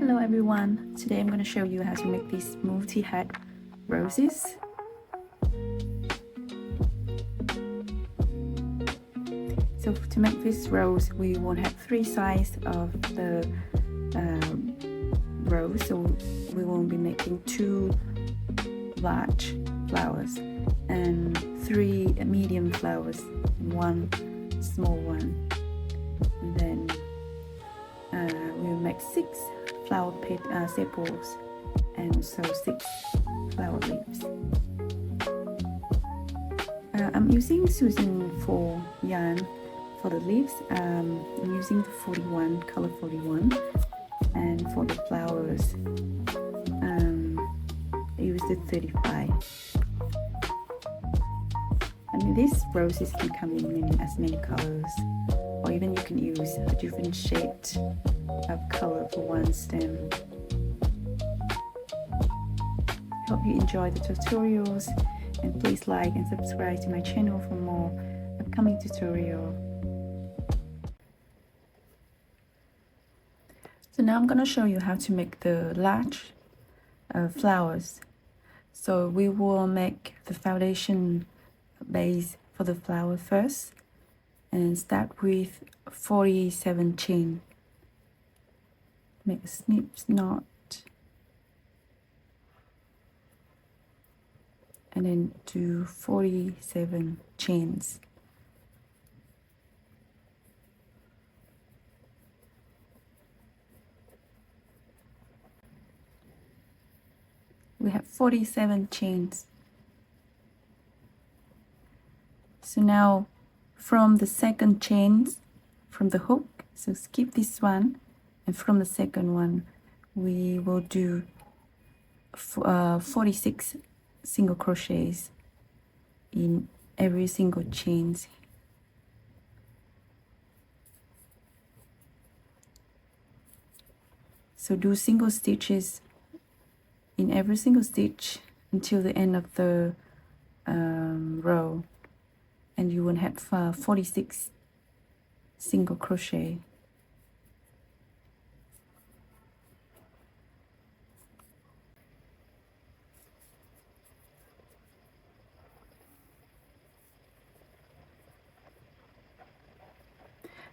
Hello everyone, today I'm going to show you how to make these multi-head roses. So to make this rose we will have 3 sizes of the rose, so we will be making 2 large flowers and 3 medium flowers and 1 small one, and then we'll make 6 flower sepals and also 6 flower leaves. I'm using Susan for yarn for the leaves. I'm using the 41, color 41, and for the flowers I used the 35. I mean, these roses can come in as many colors, or even you can use a different shade of color for one stem. Hope you enjoy the tutorials, and please like and subscribe to my channel for more upcoming tutorials. So now I'm going to show you how to make the large flowers. So we will make the foundation base for the flower first and start with 47 chain. Make a snip knot and then do 47 chains. We have 47 chains. So now from the second chains, from the hook, so skip this one, and from the second one we will do 46 single crochets in every single chains. So do single stitches in every single stitch until the end of the row, and you will have 46 single crochet.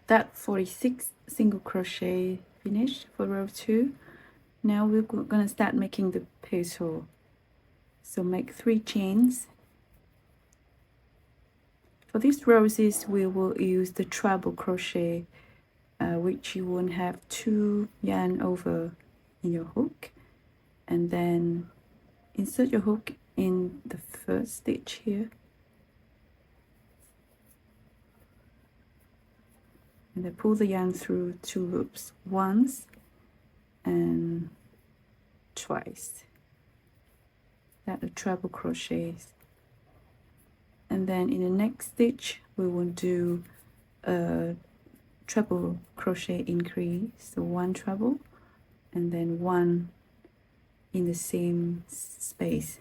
That 46 single crochet finished for row 2. Now we're going to start making the petal. So make 3 chains. For these roses we will use the treble crochet, which you won't have 2 yarn over in your hook, and then insert your hook in the first stitch here, and then pull the yarn through 2 loops, once and twice. That are treble crochets. And then in the next stitch we will do a treble crochet increase, so 1 treble and then 1 in the same space.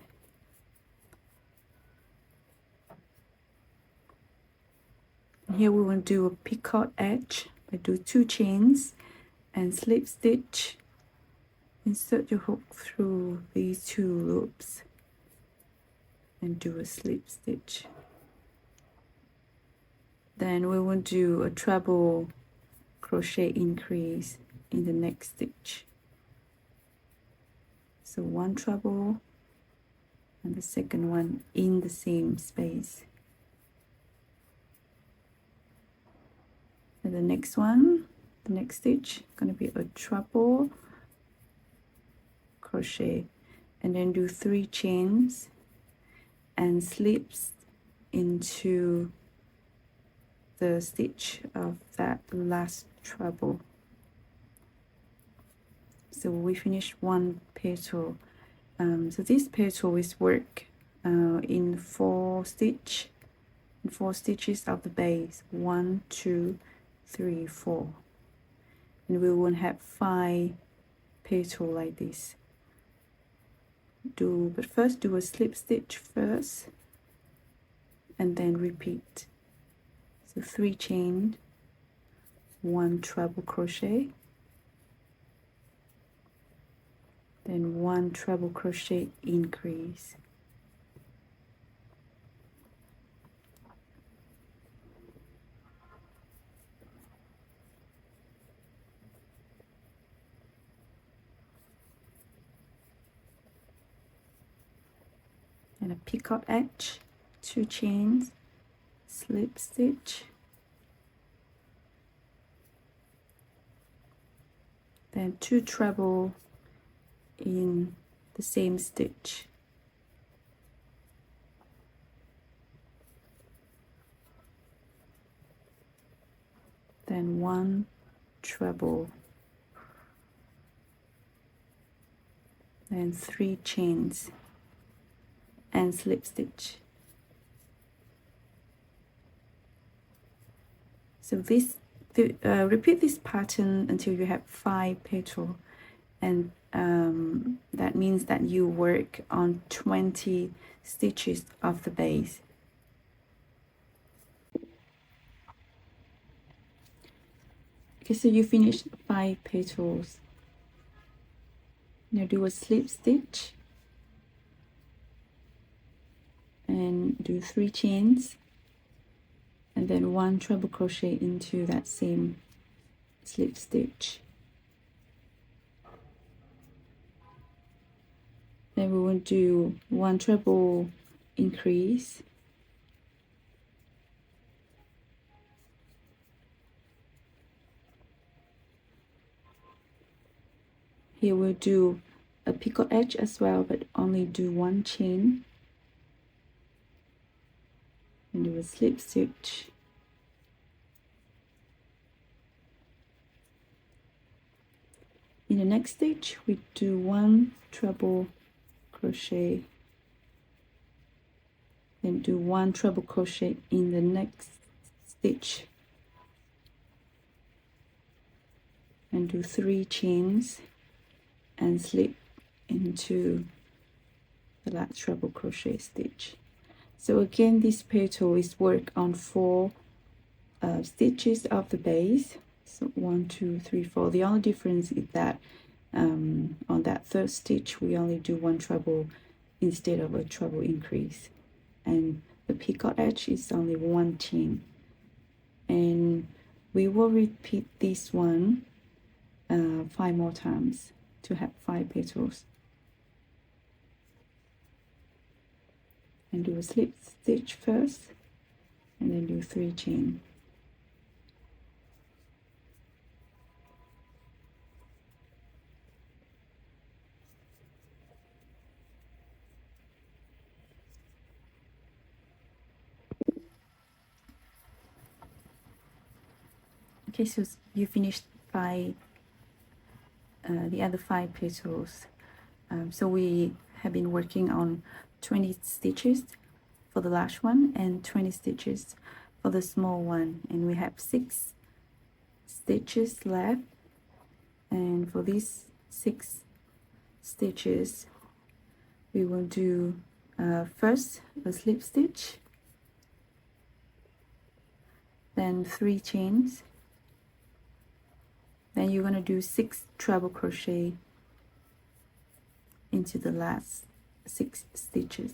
Here we will do a picot edge. I do 2 chains and slip stitch. Insert your hook through these 2 loops and do a slip stitch. Then we will do a treble crochet increase in the next stitch. So 1 treble and the second one in the same space. And the next one, the next stitch, going to be a treble crochet, and then do 3 chains and slips into the stitch of that last treble. So we finished 1 petal. So this petal is work in 4 stitches of the base, 1, 2, 3, 4, and we will have 5 petals like this. But first do a slip stitch first and then repeat. So 3 chained, 1 treble crochet, then 1 treble crochet increase, and a picot edge, 2 chains, slip stitch, then 2 treble in the same stitch, then 1 treble, then 3 chains and slip stitch. So repeat this pattern until you have 5 petals, and that means that you work on 20 stitches of the base. Okay, so you finished 5 petals. Now do a slip stitch and do 3 chains, and then 1 treble crochet into that same slip stitch. Then we will do 1 treble increase, here we'll do a picot edge as well, but only do 1 chain, and do a slip stitch, in the next stitch we do 1 treble crochet, then do 1 treble crochet in the next stitch, and do 3 chains and slip into the last treble crochet stitch. So again, this petal is work on 4 stitches of the base. So 1, 2, 3, 4. The only difference is that on that 3rd stitch we only do 1 treble instead of a treble increase, and the picot edge is only 1 chain. And we will repeat this one 5 more times to have 5 petals. And do a slip stitch first, and then do 3 chain. Okay, so you finished the other 5 petals. So we have been working on 20 stitches for the large one and 20 stitches for the small one, and we have 6 stitches left. And for these 6 stitches we will do first a slip stitch, then 3 chains, then you're going to do 6 treble crochet into the last 6 stitches.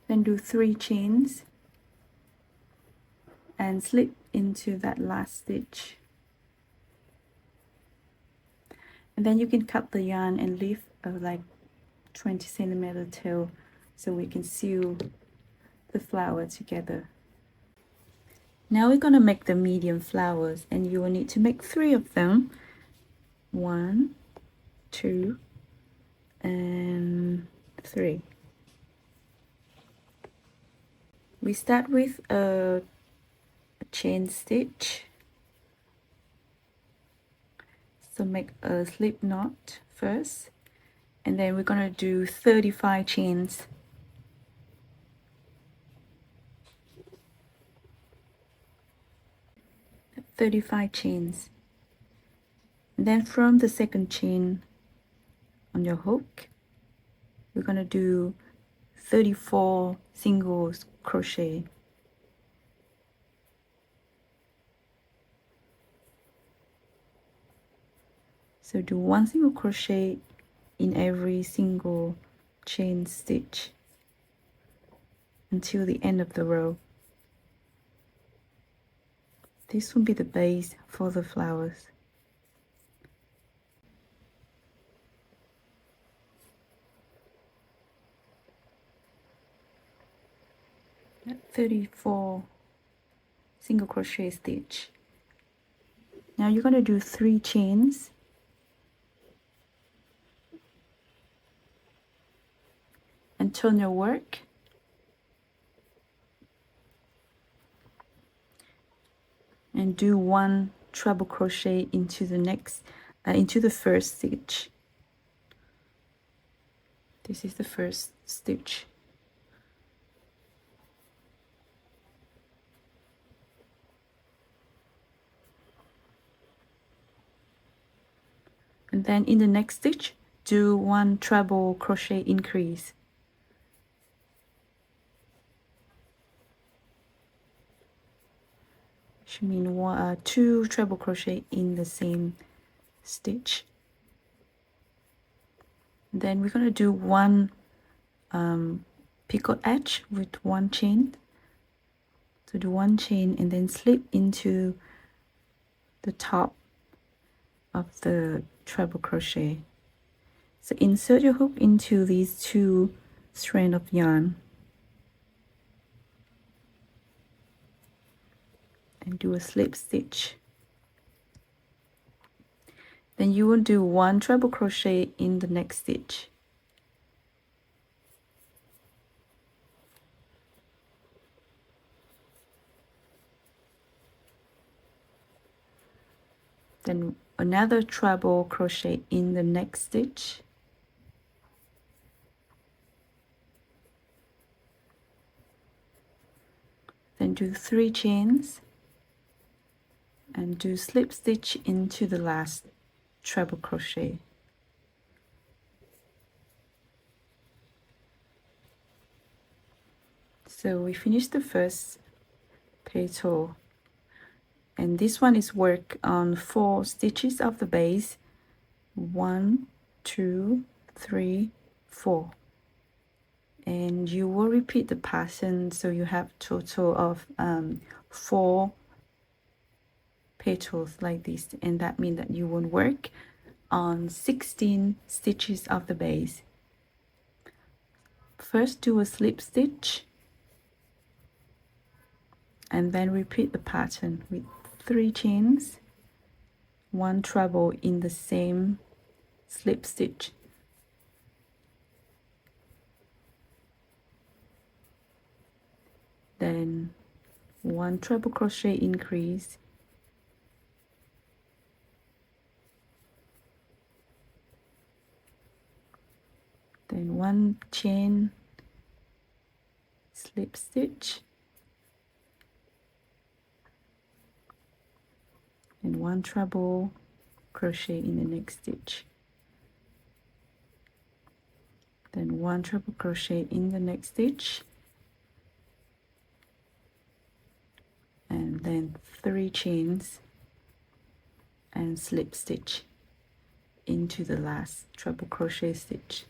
Then do 3 chains and slip into that last stitch, and then you can cut the yarn and leave like 20 centimeter tail so we can sew the flower together. Now we're going to make the medium flowers, and you will need to make 3 of them. 1, 2, and 3. We start with a chain stitch, so make a slip knot first, and then we're going to do 35 chains. And then from the second chain on your hook, we're going to do 34 singles crochet. So do 1 single crochet in every single chain stitch until the end of the row. This will be the base for the flowers. At 34 single crochet stitch. Now you're going to do 3 chains and turn your work. And do 1 treble crochet into the next into the first stitch. This is the first stitch. And then in the next stitch, do 1 treble crochet increase. Which means 2 treble crochet in the same stitch. And then we're going to do 1 picot edge with 1 chain. So do 1 chain and then slip into the top of the treble crochet. So insert your hook into these 2 strands of yarn and do a slip stitch. Then you will do 1 treble crochet in the next stitch. Then another treble crochet in the next stitch. Then do 3 chains and do slip stitch into the last treble crochet. So we finished the first petal, and this one is work on 4 stitches of the base. 1, 2, 3, 4. And you will repeat the pattern, so you have total of 4 petals like this, and that means that you will work on 16 stitches of the base. First do a slip stitch and then repeat the pattern with 3 chains, 1 treble in the same slip stitch. Then 1 treble crochet increase, then 1 chain, slip stitch, and 1 treble crochet in the next stitch, then 1 treble crochet in the next stitch, and then 3 chains and slip stitch into the last treble crochet stitch.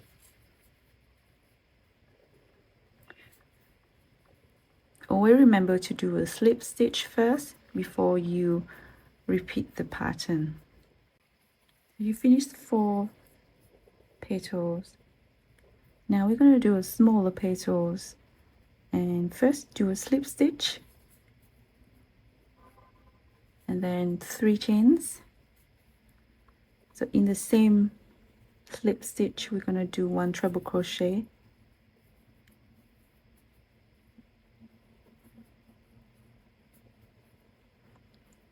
Always remember to do a slip stitch first before you repeat the pattern. You finished 4 petals. Now we're going to do a smaller petals, and first do a slip stitch and then 3 chains. So in the same slip stitch we're going to do 1 treble crochet,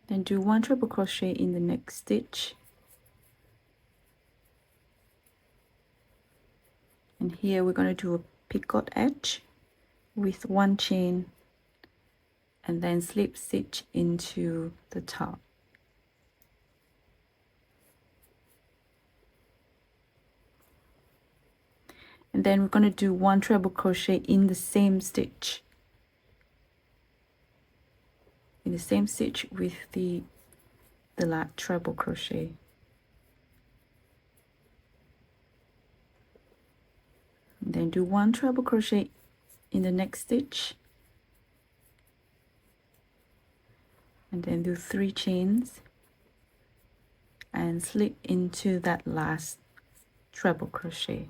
then do 1 treble crochet in the next stitch, and here we're going to do a picot edge with 1 chain and then slip stitch into the top. and then we're going to do 1 treble crochet in the same stitch, with the treble crochet. And then do 1 treble crochet in the next stitch, and then do 3 chains and slip into that last treble crochet.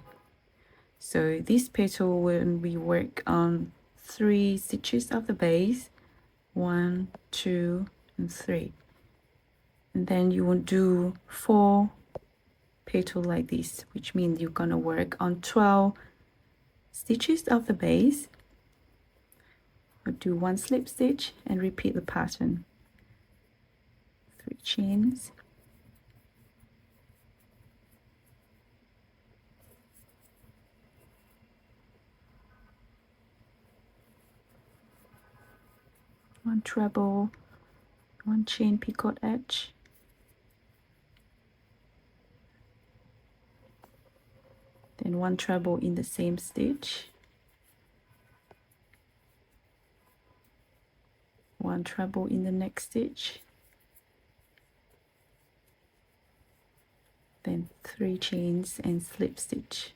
So this petal, when we work on 3 stitches of the base, 1, 2, and 3, and then you will do 4 petals like this, which means you're gonna work on 12 stitches of the base. We'll do 1 slip stitch and repeat the pattern. 3 chains, one treble, 1 chain picot edge, then 1 treble in the same stitch, 1 treble in the next stitch, then 3 chains and slip stitch.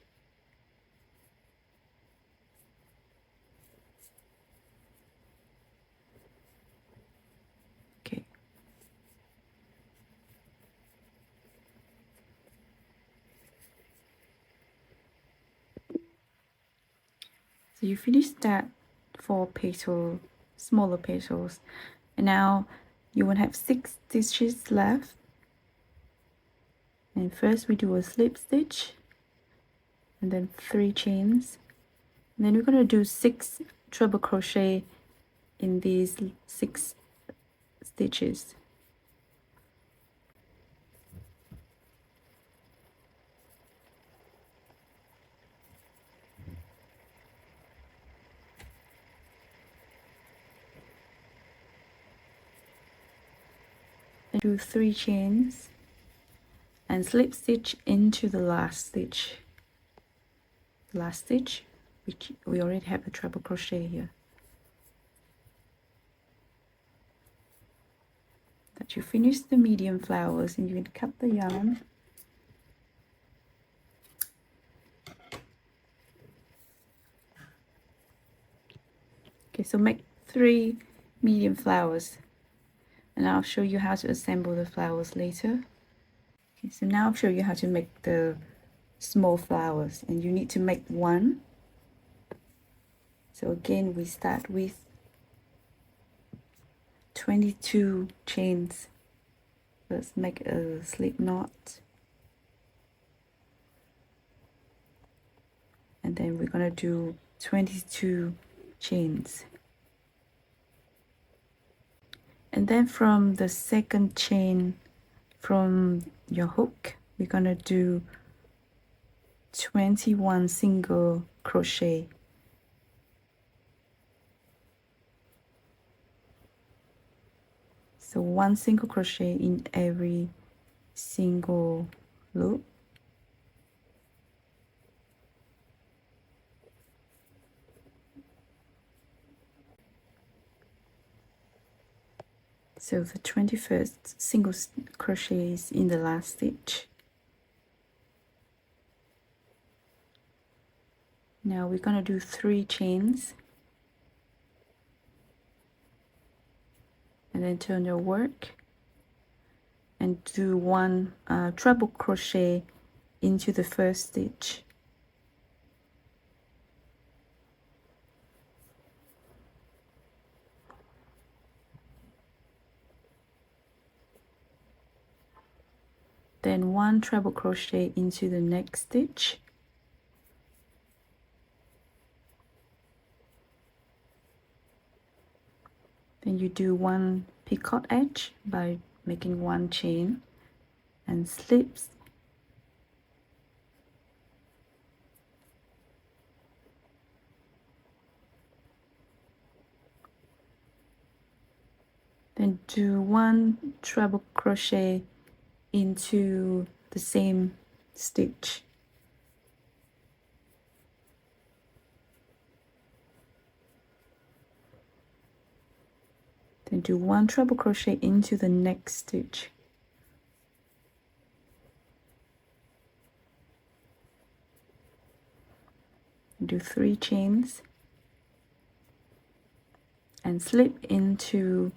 Okay. So you finish that 4 petal, smaller petals, and now you will have 6 stitches left. And first we do a slip stitch, and then 3 chains, and then we're going to do 6 treble crochet in these 6 stitches. Then do 3 chains and slip stitch into the last stitch. Which we already have a treble crochet here. That you finish the medium flowers, and you can cut the yarn. Okay, so make 3 medium flowers, and I'll show you how to assemble the flowers later. Okay, so now I'll show you how to make the small flowers, and you need to make 1. So again, we start with 22 chains. Let's make a slip knot, and then we're gonna do 22 chains, and then from the second chain from your hook, we're gonna do 21 single crochet. So 1 single crochet in every single loop. So the 21st single crochet is in the last stitch. Now we're going to do 3 chains, and then turn your work and do 1 treble crochet into the first stitch. Then 1 treble crochet into the next stitch, then you do 1 picot edge by making 1 chain and slips, then do 1 treble crochet into the same stitch, do 1 treble crochet into the next stitch. Do 3 chains and slip into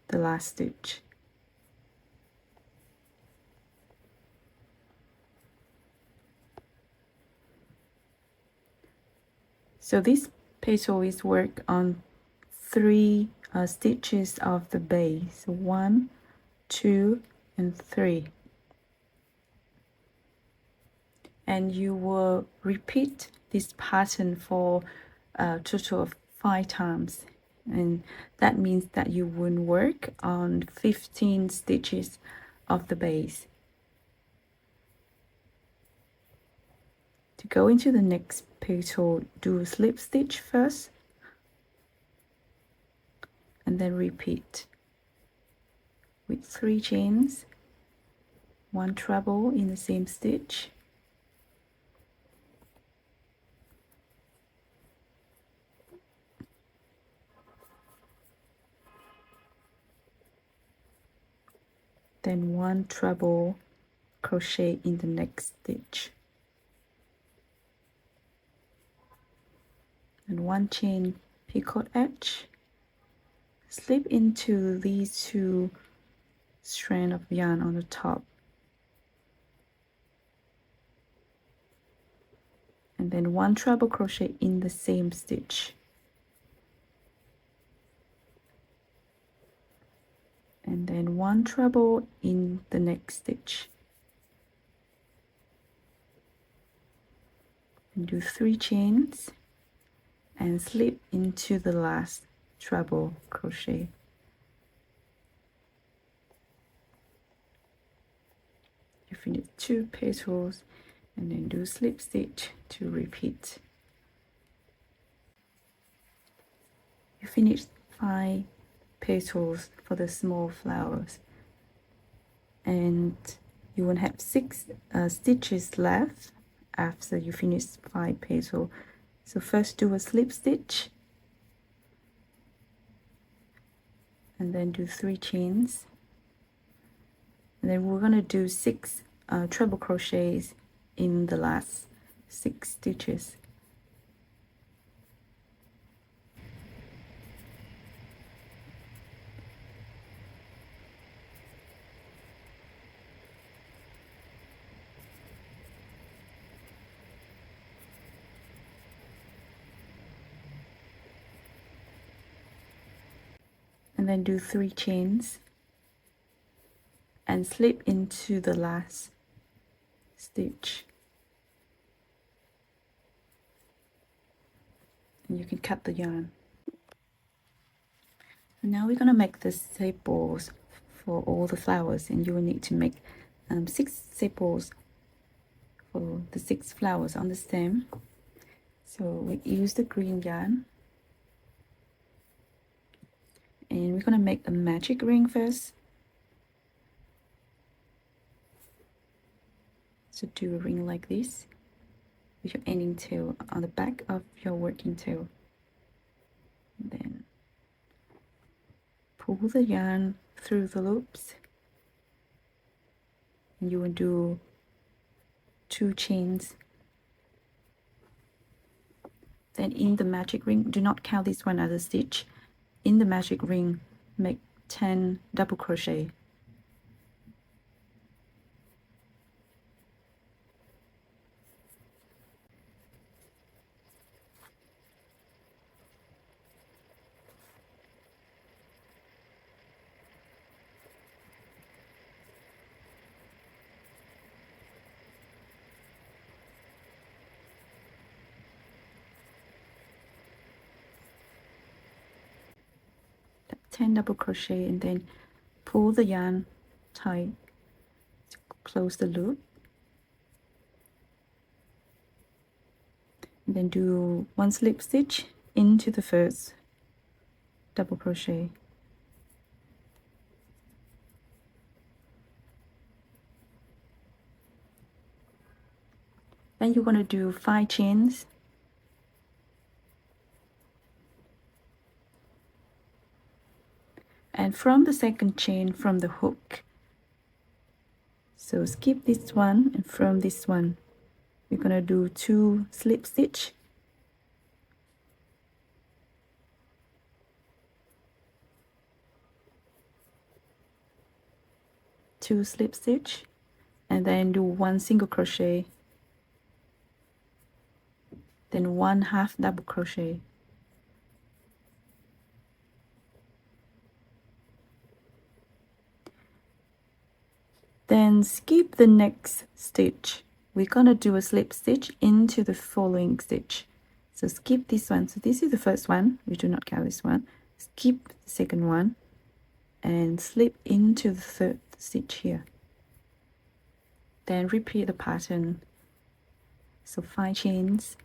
the last stitch. So this petal is worked on 3 stitches of the base. So 1, 2, and 3. And you will repeat this pattern for a total of 5 times. And that means that you will work on 15 stitches of the base. To go into the next petal, do a slip stitch first and then repeat with 3 chains, 1 treble in the same stitch, then 1 treble crochet in the next stitch, and 1 chain picot edge, slip into these 2 strands of yarn on the top, and then 1 treble crochet in the same stitch, and then 1 treble in the next stitch, and do 3 chains and slip into the last treble crochet. You finish 2 petals and then do slip stitch to repeat. You finish 5 petals for the small flowers, and you will have 6 stitches left after you finish 5 petals. So first do a slip stitch and then do 3 chains, and then we're going to do 6 treble crochets in the last 6 stitches. And then do 3 chains and slip into the last stitch. And you can cut the yarn. And now we're going to make the sepals for all the flowers, and you will need to make 6 sepals for the 6 flowers on the stem. So we use the green yarn, and we're going to make a magic ring first. So do a ring like this with your ending tail on the back of your working tail. And then pull the yarn through the loops, and you will do 2 chains. Then in the magic ring, do not count this one as a stitch. In the magic ring, make 10 double crochet. That's 10 double crochet, and then pull the yarn tight to close the loop. And then do 1 slip stitch into the first double crochet. Then you're going to do 5 chains, And from the second chain from the hook, so skip this one, and from this one we're gonna do 2 slip stitch, and then do 1 single crochet, then 1 half double crochet, then skip the next stitch. We're gonna do a slip stitch into the following stitch. So skip this one. So this is the first one, we do not count this one. Skip the second one and slip into the third stitch here. Then repeat the pattern. So 5 chains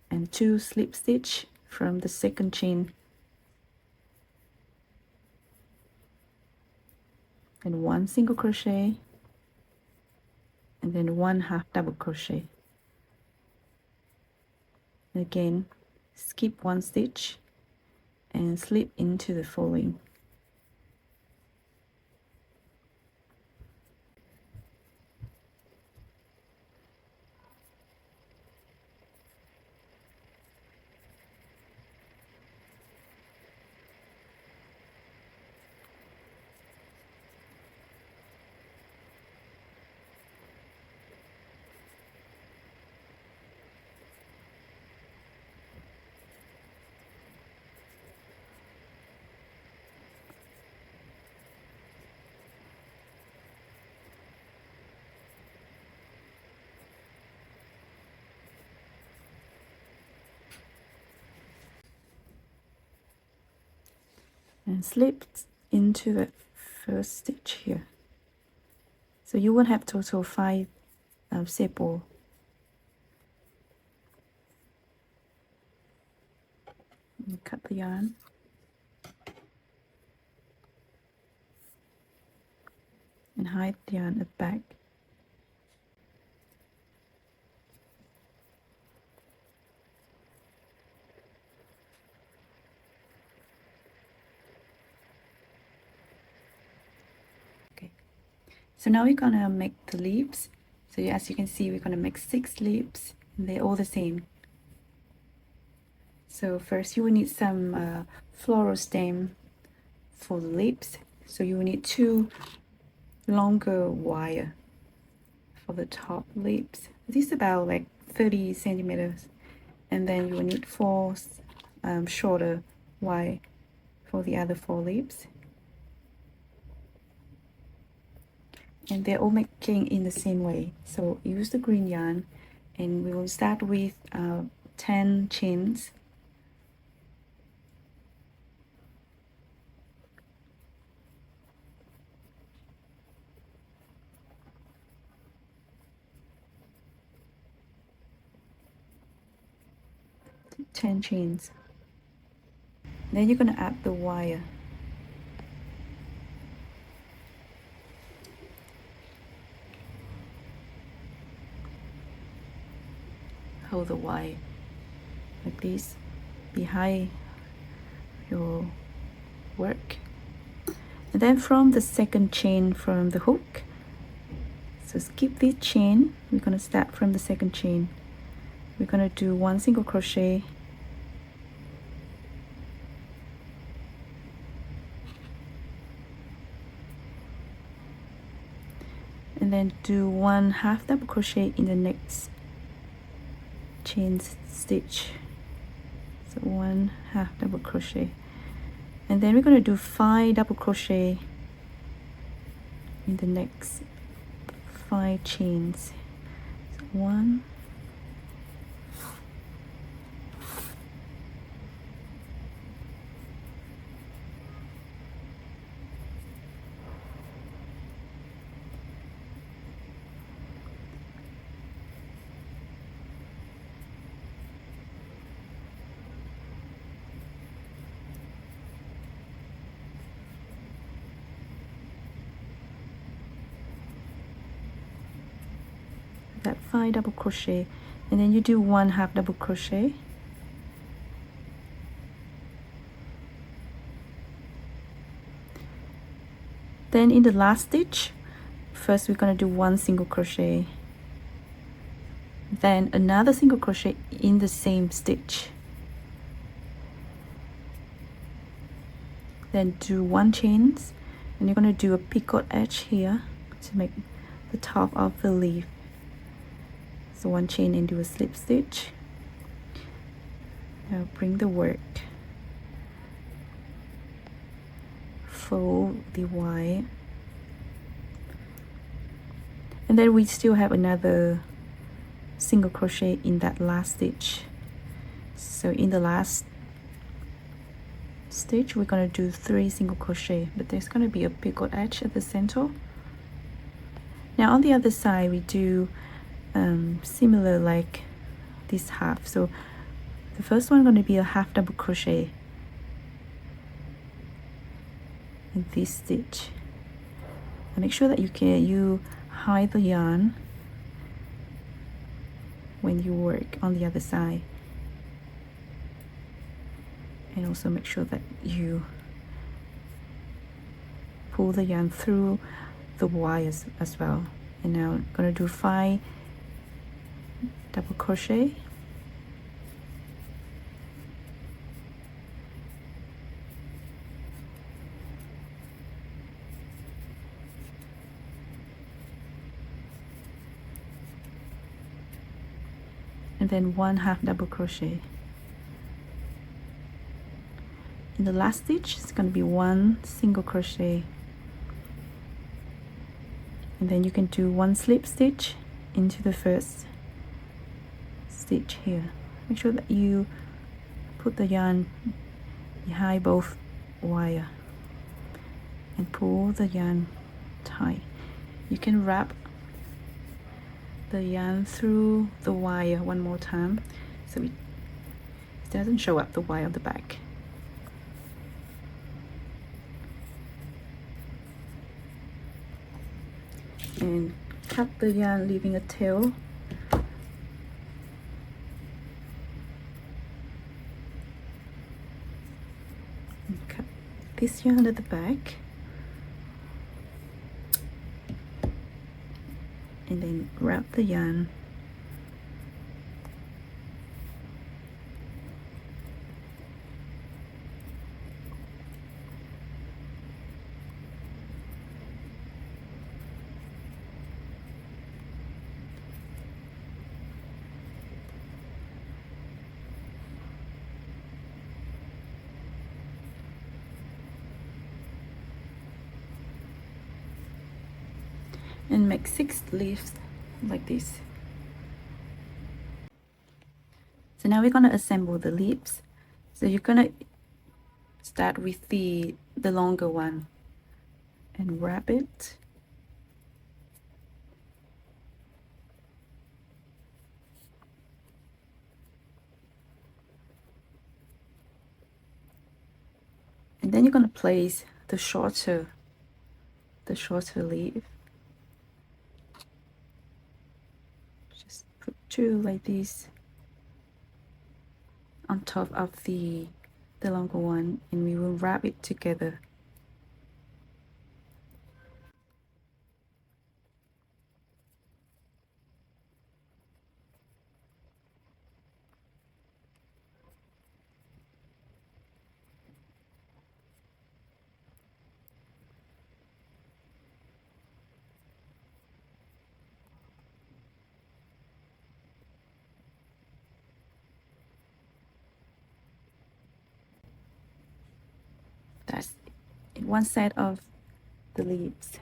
and 2 slip stitch from the second chain, and 1 single crochet, and then 1 half double crochet. And again, skip 1 stitch and slip into the following. And slip into the first stitch here. So you will have total 5 sepal. And cut the yarn. And hide the yarn at the back. So now we're gonna make the leaves. So as you can see, we're gonna make 6 leaves, and they're all the same. So first you will need some floral stem for the leaves. So you will need 2 longer wire for the top leaves. This is about like 30 centimeters. And then you will need 4 shorter wire for the other 4 leaves. And they're all making in the same way. So use the green yarn, and we will start with 10 chains. Then you're going to add the wire. Hold the wire like this behind your work, and then from the second chain from the hook, so skip this chain, we're going to start from the second chain. We're going to do 1 single crochet, and then do 1 half double crochet in the next chain stitch. So 1 half double crochet, and then we're going to do 5 double crochet in the next 5 chains. So 1, that 5 double crochet, and then you do 1 half double crochet, Then in the last stitch, first we're going to do one single crochet, then another single crochet in the same stitch, then do one chain, and you're going to do a picot edge here to make the top of the leaf. So one chain and do a slip stitch. Now bring the work, fold the wire, and then we still have another single crochet in that last stitch. So in the last stitch we're going to do 3 single crochet, but there's going to be a picot edge at the center. Now on the other side we do similar like this half. So the first one going to be a half double crochet in this stitch, and make sure that you hide the yarn when you work on the other side, and also make sure that you pull the yarn through the wires as well. And now I'm going to do 5 double crochet, and then 1 half double crochet. In the last stitch it's going to be 1 single crochet, and then you can do 1 slip stitch into the first stitch here. Make sure that you put the yarn behind both wire and pull the yarn tight. You can wrap the yarn through the wire one more time so it doesn't show up the wire on the back. And cut the yarn, leaving a tail. And cut this yarn at the back, and then wrap the yarn and make 6 leaves like this. So now we're going to assemble the leaves. So you're going to start with the longer one and wrap it. And then you're going to place the shorter leaf. Just put 2 like this on top of the longer one, and we will wrap it together. That's one side of the leaves.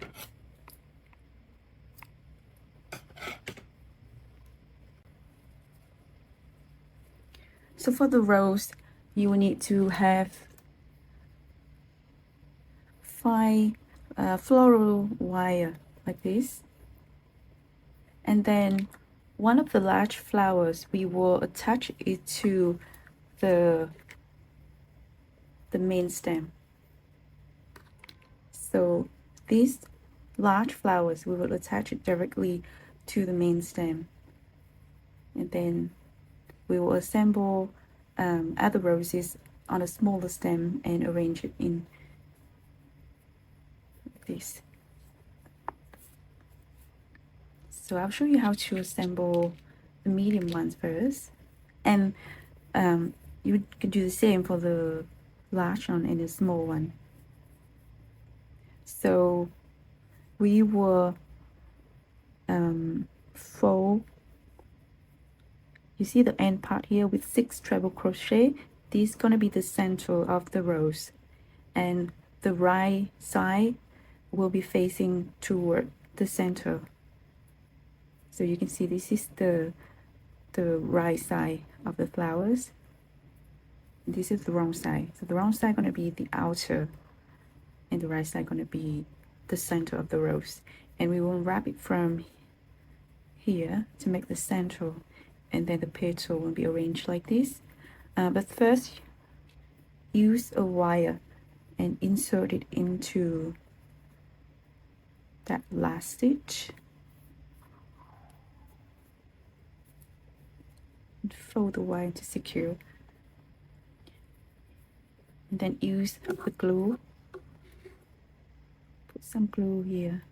So for the rose, you will need to have 5 floral wire like this, and then one of the large flowers we will attach it to the main stem. So these large flowers we will attach it directly to the main stem, and then we will assemble other roses on a smaller stem and arrange it in like this. So I'll show you how to assemble the medium ones first, and you can do the same for the large one and the small one. So we will fold. You see the end part here with 6 treble crochet. This is going to be the center of the rose, and the right side will be facing toward the center. So you can see this is the right side of the flowers. This is the wrong side. So the wrong side going to be the outer, and the right side going to be the center of the rose. And we will wrap it from here to make the center, and then the petal will be arranged like this. But first, use a wire and insert it into that last stitch. And fold the wire to secure. And then use the glue. Put some glue here.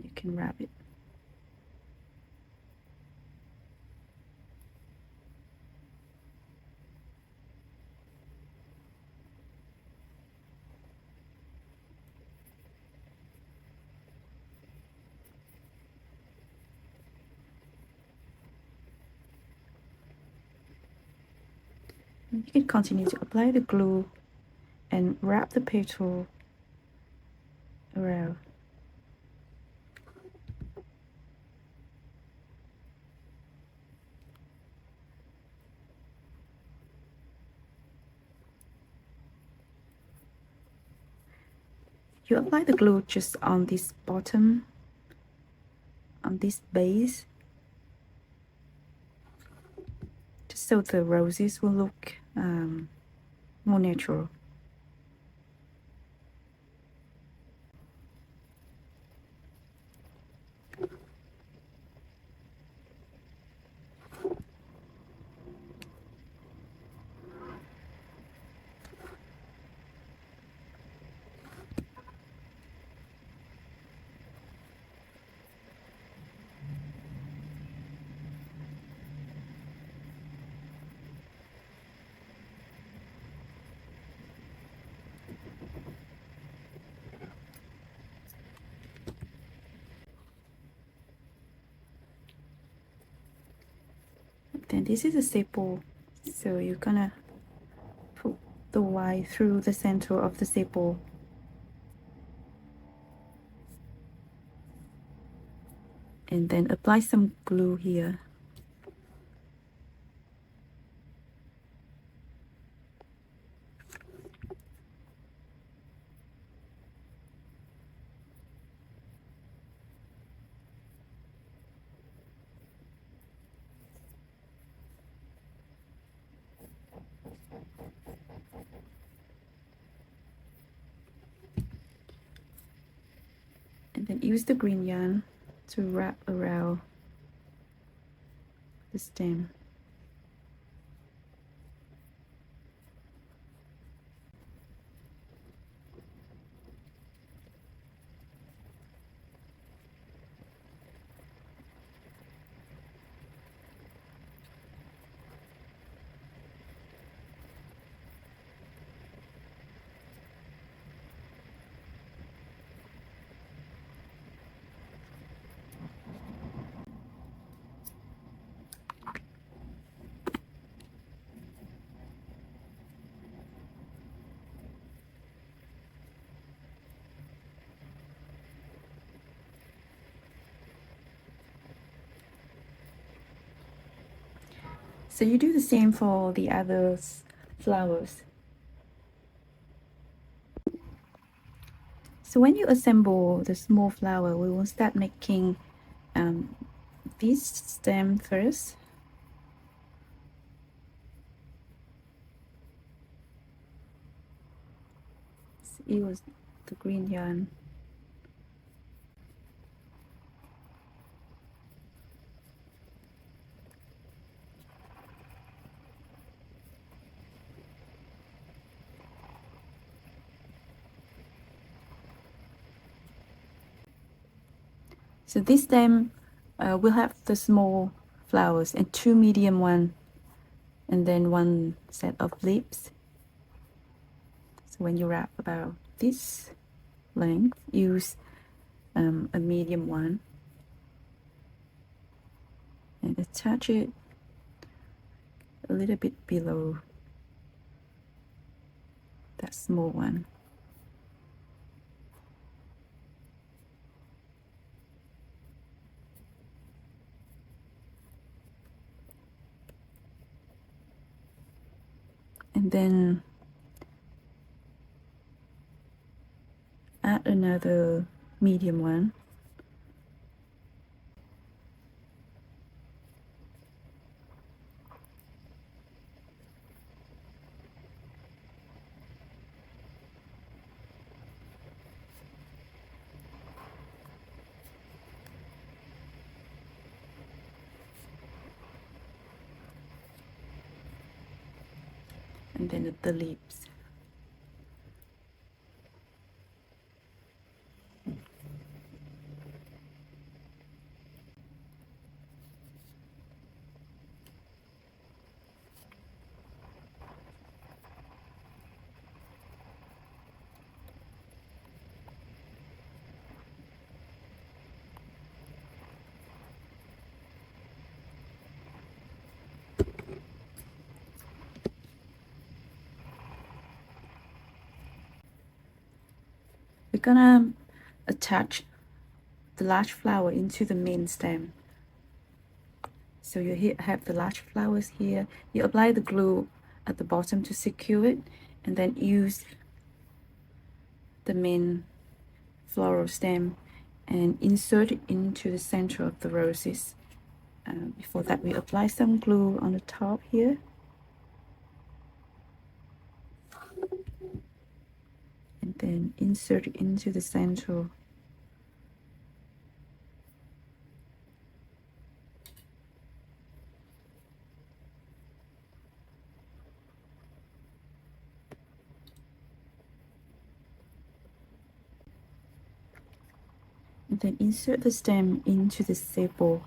You can wrap it. And you can continue to apply the glue and wrap the petal around. You apply the glue just on this bottom, on this base, just so the roses will look more natural. Then this is a sepal, so you're gonna put the wire through the center of the sepal. And then apply some glue here. And then use the green yarn to wrap around the stem. So you do the same for the other flowers. So when you assemble the small flower, we will start making this stem first. So use the green yarn. So this stem will have the small flowers and 2 medium one, and then 1 set of leaves. So when you wrap about this length, use a medium one and attach it a little bit below that small one. And then add another medium one. And then the leaves. We're gonna attach the large flower into the main stem. So you have the large flowers here. You apply the glue at the bottom to secure it, and then use the main floral stem and insert it into the center of the roses. Before that, we apply some glue on the top here. And then insert it into the center. And then insert the stem into the sepal.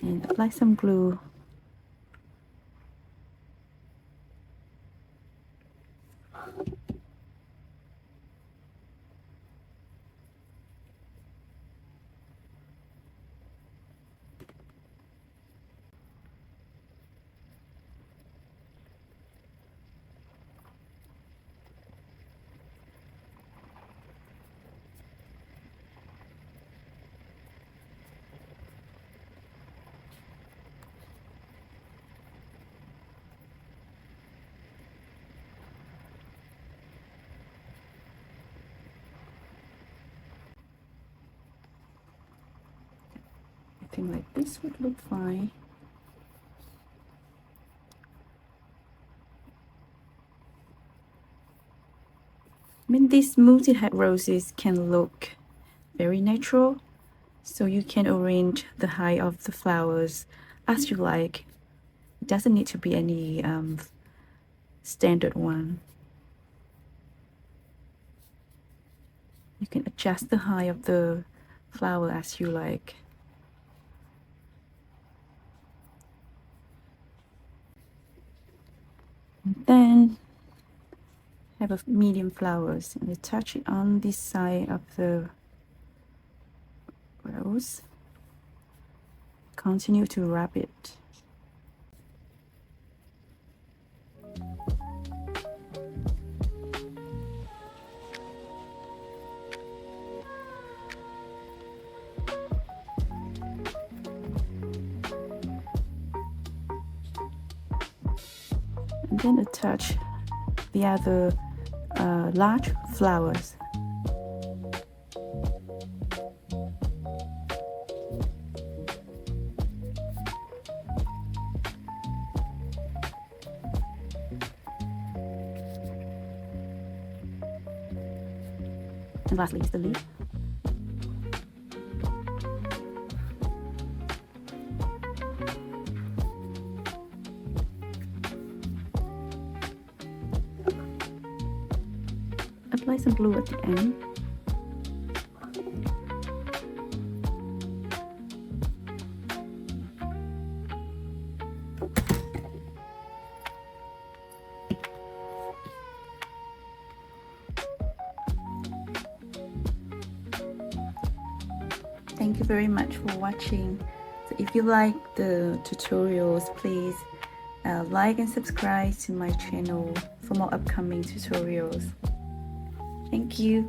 And apply some glue. I think like this would look fine. I mean, these multi-head roses can look very natural, so you can arrange the height of the flowers as you like. It doesn't need to be any standard one. You can adjust the height of the flower as you like. And then have a medium flowers and attach it on this side of the rose. Continue to wrap it. And then attach the other large flowers. And lastly is the leaf. apply some glue at the end. Thank you very much for watching. So if you like the tutorials, please like and subscribe to my channel for more upcoming tutorials. Thank you.